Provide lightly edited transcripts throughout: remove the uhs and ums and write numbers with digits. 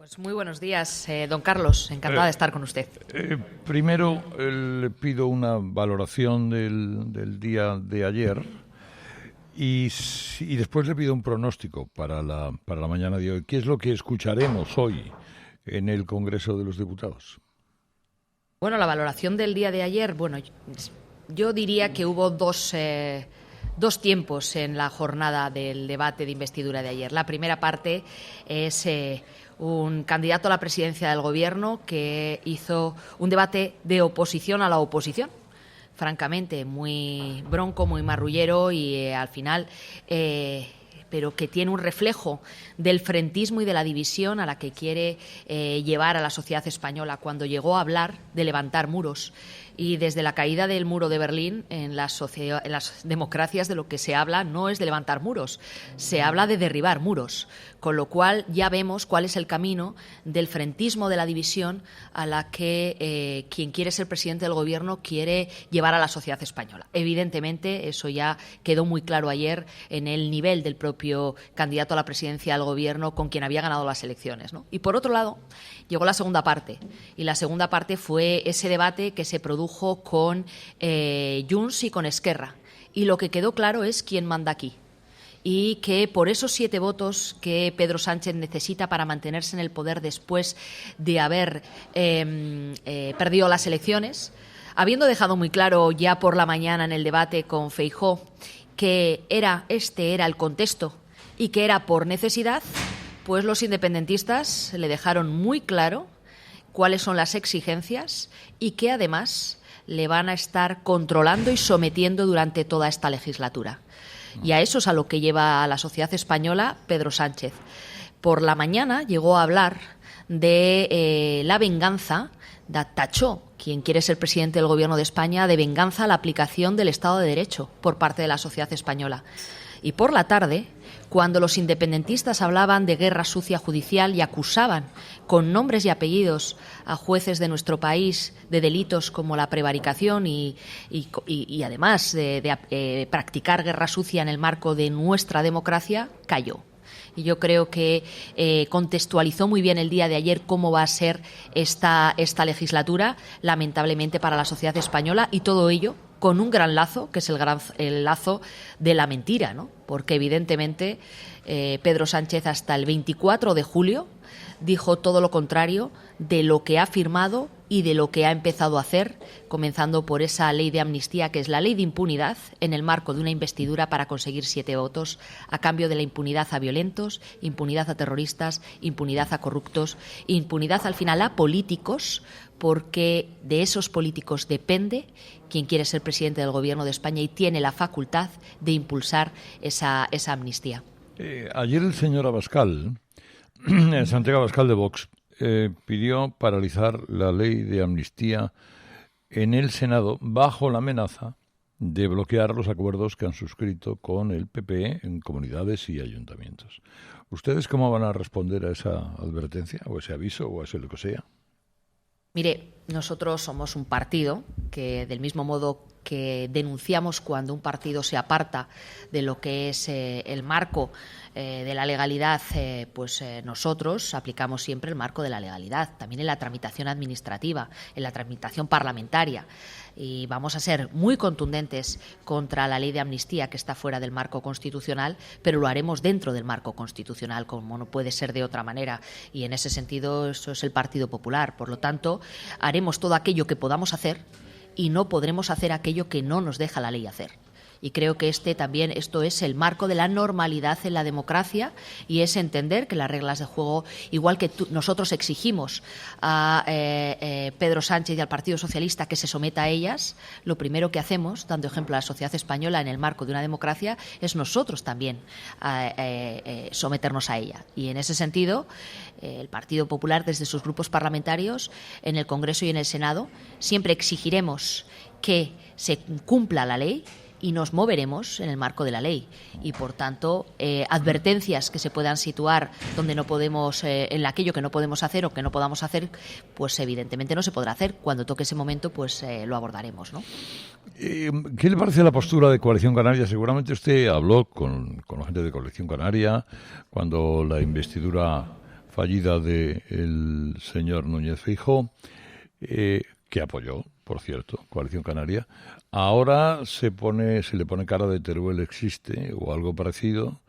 Pues muy buenos días, don Carlos. Encantada de estar con usted. Primero le pido una valoración del día de ayer y después le pido un pronóstico para la mañana de hoy. ¿Qué es lo que escucharemos hoy en el Congreso de los Diputados? Bueno, la valoración del día de ayer, yo diría que hubo dos tiempos en la jornada del debate de investidura de ayer. La primera parte es un candidato a la presidencia del Gobierno que hizo un debate de oposición a la oposición, francamente muy bronco, muy marrullero y al final pero que tiene un reflejo del frentismo y de la división a la que quiere llevar a la sociedad española cuando llegó a hablar de levantar muros. Y desde la caída del muro de Berlín, en las democracias de lo que se habla no es de levantar muros, se habla de derribar muros. Con lo cual ya vemos cuál es el camino del frentismo, de la división a la que quien quiere ser presidente del Gobierno quiere llevar a la sociedad española. Evidentemente, eso ya quedó muy claro ayer en el nivel del propio candidato a la presidencia del Gobierno con quien había ganado las elecciones, ¿no? Y por otro lado, llegó la segunda parte. Y la segunda parte fue ese debate que se produjo con Junts y con Esquerra. Y lo que quedó claro es quién manda aquí. Y que por esos 7 votos que Pedro Sánchez necesita para mantenerse en el poder después de haber perdido las elecciones, habiendo dejado muy claro ya por la mañana en el debate con Feijóo que este era el contexto y que era por necesidad, pues los independentistas le dejaron muy claro cuáles son las exigencias y que además le van a estar controlando y sometiendo durante toda esta legislatura. Y a eso es a lo que lleva a la sociedad española Pedro Sánchez. Por la mañana llegó a hablar de la venganza, tachó quien quiere ser presidente del Gobierno de España de venganza a la aplicación del Estado de Derecho por parte de la sociedad española. Y por la tarde, cuando los independentistas hablaban de guerra sucia judicial y acusaban con nombres y apellidos a jueces de nuestro país de delitos como la prevaricación y además de practicar guerra sucia en el marco de nuestra democracia, cayó. Y yo creo que contextualizó muy bien el día de ayer cómo va a ser esta legislatura, lamentablemente para la sociedad española, y todo ello con un gran lazo, que es el lazo de la mentira, ¿no? Porque evidentemente Pedro Sánchez hasta el 24 de julio dijo todo lo contrario de lo que ha firmado y de lo que ha empezado a hacer, comenzando por esa ley de amnistía, que es la ley de impunidad, en el marco de una investidura para conseguir 7 votos, a cambio de la impunidad a violentos, impunidad a terroristas, impunidad a corruptos, impunidad al final a políticos, porque de esos políticos depende quien quiere ser presidente del Gobierno de España y tiene la facultad de impulsar esa amnistía. Ayer el señor Abascal, Santiago Abascal de Vox, pidió paralizar la ley de amnistía en el Senado bajo la amenaza de bloquear los acuerdos que han suscrito con el PP en comunidades y ayuntamientos. ¿Ustedes cómo van a responder a esa advertencia o ese aviso o a ese lo que sea? Mire, nosotros somos un partido que, del mismo modo que denunciamos cuando un partido se aparta de lo que es el marco de la legalidad, nosotros aplicamos siempre el marco de la legalidad, también en la tramitación administrativa, en la tramitación parlamentaria. Y vamos a ser muy contundentes contra la ley de amnistía que está fuera del marco constitucional, pero lo haremos dentro del marco constitucional, como no puede ser de otra manera. Y en ese sentido, eso es el Partido Popular. Por lo tanto, haremos todo aquello que podamos hacer y no podremos hacer aquello que no nos deja la ley hacer. Y creo que esto es el marco de la normalidad en la democracia y es entender que las reglas de juego, igual que nosotros exigimos a Pedro Sánchez y al Partido Socialista que se someta a ellas, lo primero que hacemos, dando ejemplo a la sociedad española en el marco de una democracia, es nosotros también someternos a ella. Y en ese sentido, el Partido Popular, desde sus grupos parlamentarios, en el Congreso y en el Senado, siempre exigiremos que se cumpla la ley y nos moveremos en el marco de la ley. Y, por tanto, advertencias que se puedan situar donde no podemos, en aquello que no podemos hacer o que no podamos hacer, pues evidentemente no se podrá hacer. Cuando toque ese momento, pues lo abordaremos, ¿no? ¿Qué le parece la postura de Coalición Canaria? Seguramente usted habló con la gente de Coalición Canaria cuando la investidura fallida del señor Núñez Feijóo, que apoyó, por cierto, Coalición Canaria. Ahora se le pone cara de Teruel existe o algo parecido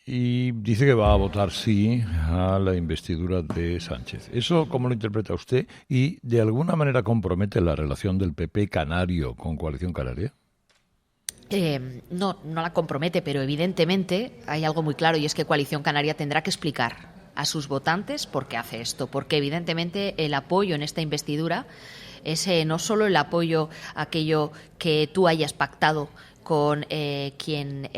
y dice que va a votar sí a la investidura de Sánchez. ¿Eso cómo lo interpreta usted? ¿Y de alguna manera compromete la relación del PP canario con Coalición Canaria? No la compromete, pero evidentemente hay algo muy claro y es que Coalición Canaria tendrá que explicar a sus votantes por qué hace esto, porque evidentemente el apoyo en esta investidura es no solo el apoyo a aquello que tú hayas pactado con quien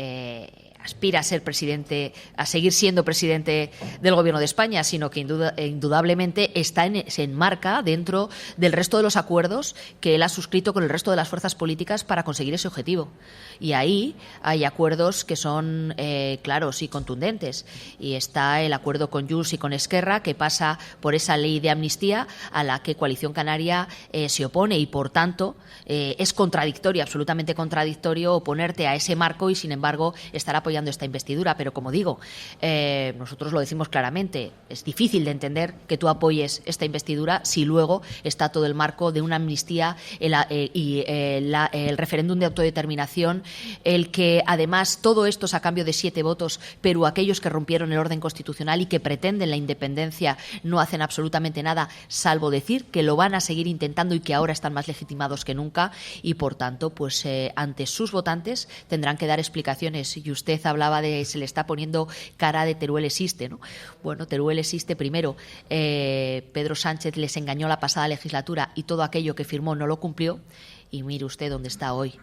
aspira a ser presidente, a seguir siendo presidente del Gobierno de España, sino que indudablemente se enmarca dentro del resto de los acuerdos que él ha suscrito con el resto de las fuerzas políticas para conseguir ese objetivo. Y ahí hay acuerdos que son claros y contundentes. Y está el acuerdo con Junts y con Esquerra, que pasa por esa ley de amnistía a la que Coalición Canaria se opone y, por tanto, es contradictorio, absolutamente contradictorio, oponerte a ese marco y, sin embargo, estar apoyando esta investidura. Pero, como digo, nosotros lo decimos claramente, es difícil de entender que tú apoyes esta investidura si luego está todo el marco de una amnistía y el referéndum de autodeterminación, el que además todo esto es a cambio de 7 votos, pero aquellos que rompieron el orden constitucional y que pretenden la independencia no hacen absolutamente nada, salvo decir que lo van a seguir intentando y que ahora están más legitimados que nunca y, por tanto, pues ante sus votantes tendrán que dar explicaciones. Y usted hablaba de se le está poniendo cara de Teruel existe, ¿no? Bueno, Teruel existe primero. Pedro Sánchez les engañó la pasada legislatura y todo aquello que firmó no lo cumplió. Y mire usted dónde está hoy.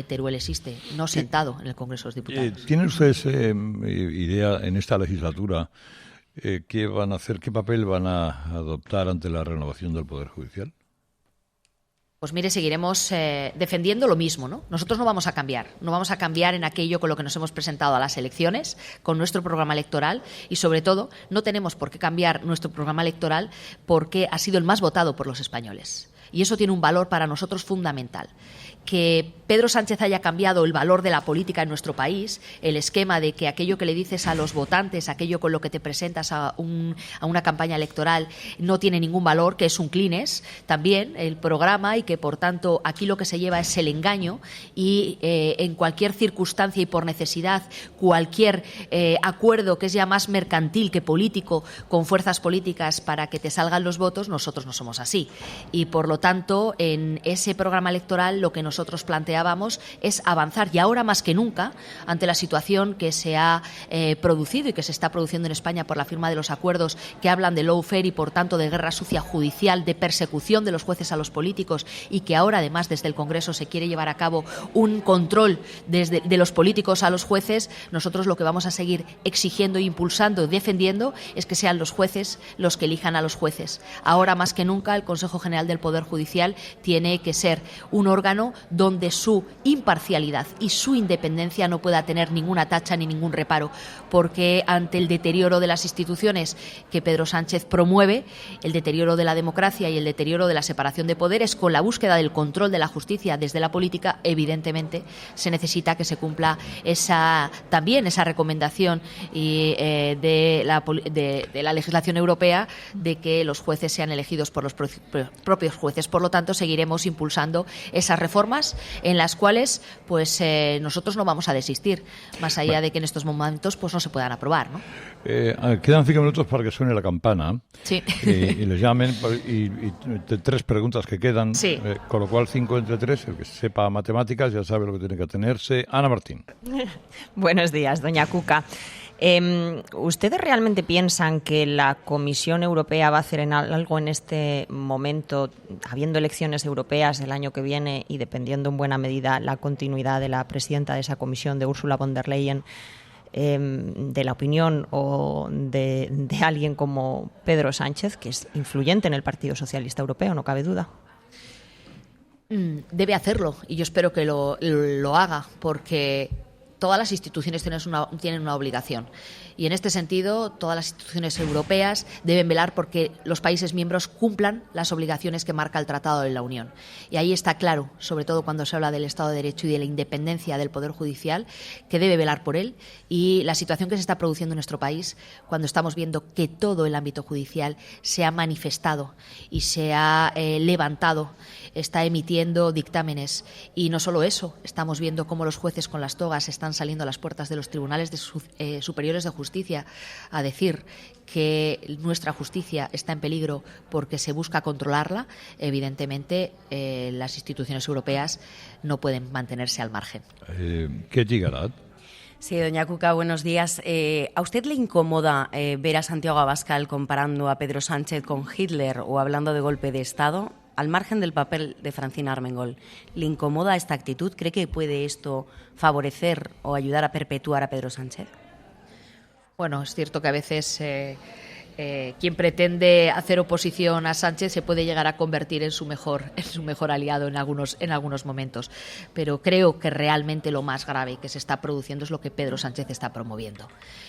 Teruel existe, no sentado en el Congreso de los Diputados. ¿Tienen ustedes idea en esta legislatura qué van a hacer, qué papel van a adoptar ante la renovación del Poder Judicial? Pues mire, seguiremos defendiendo lo mismo, ¿no? Nosotros no vamos a cambiar en aquello con lo que nos hemos presentado a las elecciones, con nuestro programa electoral y, sobre todo, no tenemos por qué cambiar nuestro programa electoral porque ha sido el más votado por los españoles. Y eso tiene un valor para nosotros fundamental. Que Pedro Sánchez haya cambiado el valor de la política en nuestro país, el esquema de que aquello que le dices a los votantes, aquello con lo que te presentas a una campaña electoral no tiene ningún valor, que es un clines, también el programa, y que por tanto aquí lo que se lleva es el engaño y en cualquier circunstancia y por necesidad, cualquier acuerdo que es ya más mercantil que político con fuerzas políticas para que te salgan los votos, nosotros no somos así. Y por lo tanto, en ese programa electoral lo que nosotros planteábamos es avanzar, y ahora más que nunca, ante la situación que se ha producido y que se está produciendo en España por la firma de los acuerdos que hablan de lawfare y por tanto de guerra sucia judicial, de persecución de los jueces a los políticos, y que ahora además desde el Congreso se quiere llevar a cabo un control de los políticos a los jueces. Nosotros lo que vamos a seguir exigiendo, impulsando y defendiendo es que sean los jueces los que elijan a los jueces. Ahora más que nunca el Consejo General del Poder Judicial tiene que ser un órgano donde su imparcialidad y su independencia no pueda tener ninguna tacha ni ningún reparo, porque ante el deterioro de las instituciones que Pedro Sánchez promueve, el deterioro de la democracia y el deterioro de la separación de poderes, con la búsqueda del control de la justicia desde la política, evidentemente se necesita que se cumpla también esa recomendación de la legislación europea de que los jueces sean elegidos por los propios jueces. Por lo tanto, seguiremos impulsando esas reformas en las cuales pues nosotros no vamos a desistir, más allá de que en estos momentos pues no se puedan aprobar, ¿no? Quedan 5 minutos para que suene la campana. Sí. Y les llamen y 3 preguntas que quedan, sí. Con lo cual 5 entre 3, el que sepa matemáticas ya sabe lo que tiene que atenerse. Ana Martín. Buenos días, doña Cuca. ¿Ustedes realmente piensan que la Comisión Europea va a hacer algo en este momento, habiendo elecciones europeas el año que viene y dependiendo en buena medida la continuidad de la presidenta de esa comisión, de Ursula von der Leyen, de la opinión o de alguien como Pedro Sánchez, que es influyente en el Partido Socialista Europeo, no cabe duda? Debe hacerlo y yo espero que lo haga, porque todas las instituciones tienen una obligación Y en este sentido, todas las instituciones europeas deben velar porque los países miembros cumplan las obligaciones que marca el Tratado de la Unión. Y ahí está claro, sobre todo cuando se habla del Estado de Derecho y de la independencia del Poder Judicial, que debe velar por él. Y la situación que se está produciendo en nuestro país, cuando estamos viendo que todo el ámbito judicial se ha manifestado y se ha levantado, está emitiendo dictámenes. Y no solo eso, estamos viendo cómo los jueces con las togas están saliendo a las puertas de los tribunales superiores de justicia a decir que nuestra justicia está en peligro porque se busca controlarla. Evidentemente, las instituciones europeas no pueden mantenerse al margen. Ketty Garat. Sí, doña Cuca, buenos días. ¿A usted le incomoda ver a Santiago Abascal comparando a Pedro Sánchez con Hitler o hablando de golpe de Estado? Al margen del papel de Francina Armengol, ¿le incomoda esta actitud? ¿Cree que puede esto favorecer o ayudar a perpetuar a Pedro Sánchez? Bueno, es cierto que a veces quien pretende hacer oposición a Sánchez se puede llegar a convertir en su mejor aliado en algunos momentos. Pero creo que realmente lo más grave que se está produciendo es lo que Pedro Sánchez está promoviendo.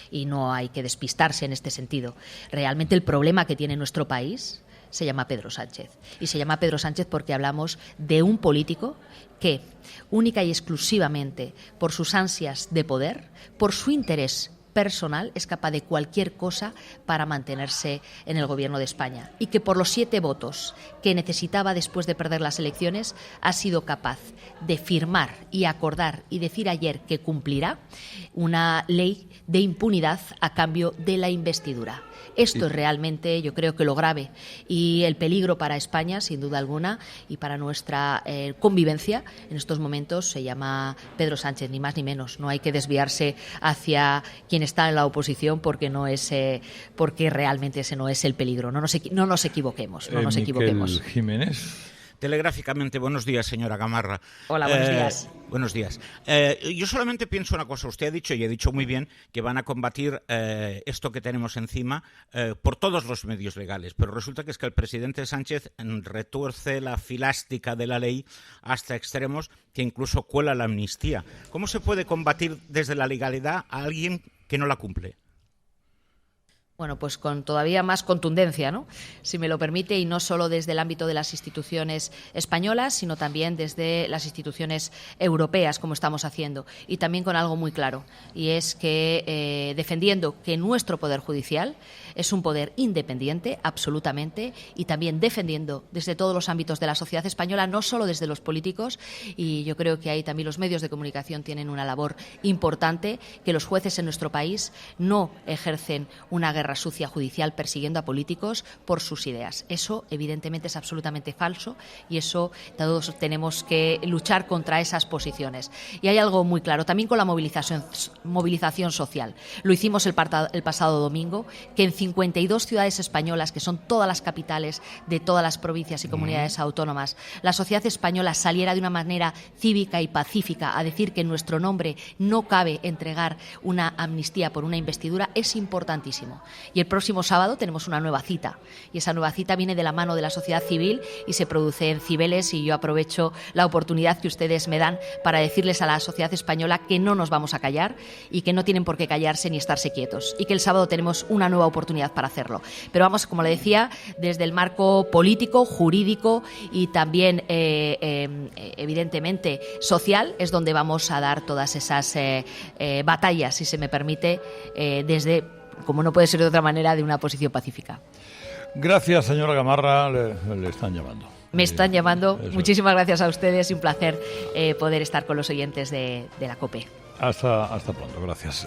Y no hay que despistarse en este sentido. Realmente el problema que tiene nuestro país se llama Pedro Sánchez. Y se llama Pedro Sánchez porque hablamos de un político que, única y exclusivamente por sus ansias de poder, por su interés personal, es capaz de cualquier cosa para mantenerse en el gobierno de España, y que por los 7 votos que necesitaba después de perder las elecciones ha sido capaz de firmar y acordar y decir ayer que cumplirá una ley de impunidad a cambio de la investidura. Esto es realmente, yo creo que lo grave y el peligro para España, sin duda alguna, y para nuestra convivencia en estos momentos se llama Pedro Sánchez, ni más ni menos. No hay que desviarse hacia quien está en la oposición porque porque realmente ese no es el peligro. No nos equivoquemos. Miquel Jiménez. Telegráficamente, buenos días, señora Gamarra. Hola, buenos días. Buenos días. Yo solamente pienso una cosa. Usted ha dicho, y ha dicho muy bien, que van a combatir esto que tenemos encima por todos los medios legales. Pero resulta que es que el presidente Sánchez retuerce la filástica de la ley hasta extremos que incluso cuela la amnistía. ¿Cómo se puede combatir desde la legalidad a alguien que no la cumple? Bueno, pues con todavía más contundencia, ¿no? Si me lo permite, y no solo desde el ámbito de las instituciones españolas, sino también desde las instituciones europeas, como estamos haciendo. Y también con algo muy claro, y es que defendiendo que nuestro Poder Judicial es un poder independiente, absolutamente, y también defendiendo desde todos los ámbitos de la sociedad española, no solo desde los políticos, y yo creo que ahí también los medios de comunicación tienen una labor importante, que los jueces en nuestro país no ejercen una guerra sucia judicial persiguiendo a políticos por sus ideas. Eso evidentemente es absolutamente falso y eso todos tenemos que luchar contra esas posiciones. Y hay algo muy claro, también con la movilización social. Lo hicimos el pasado domingo, que en 52 ciudades españolas, que son todas las capitales de todas las provincias y comunidades autónomas, la sociedad española saliera de una manera cívica y pacífica a decir que en nuestro nombre no cabe entregar una amnistía por una investidura, es importantísimo. Y el próximo sábado tenemos una nueva cita, y esa nueva cita viene de la mano de la sociedad civil y se produce en Cibeles, y yo aprovecho la oportunidad que ustedes me dan para decirles a la sociedad española que no nos vamos a callar y que no tienen por qué callarse ni estarse quietos, y que el sábado tenemos una nueva oportunidad para hacerlo. Pero vamos, como le decía, desde el marco político, jurídico y también evidentemente social, es donde vamos a dar todas esas batallas, si se me permite, desde, como no puede ser de otra manera, de una posición pacífica. Gracias, señora Gamarra. Le están llamando. Me están llamando. Eso. Muchísimas gracias a ustedes y un placer poder estar con los oyentes de la COPE. Hasta pronto. Gracias.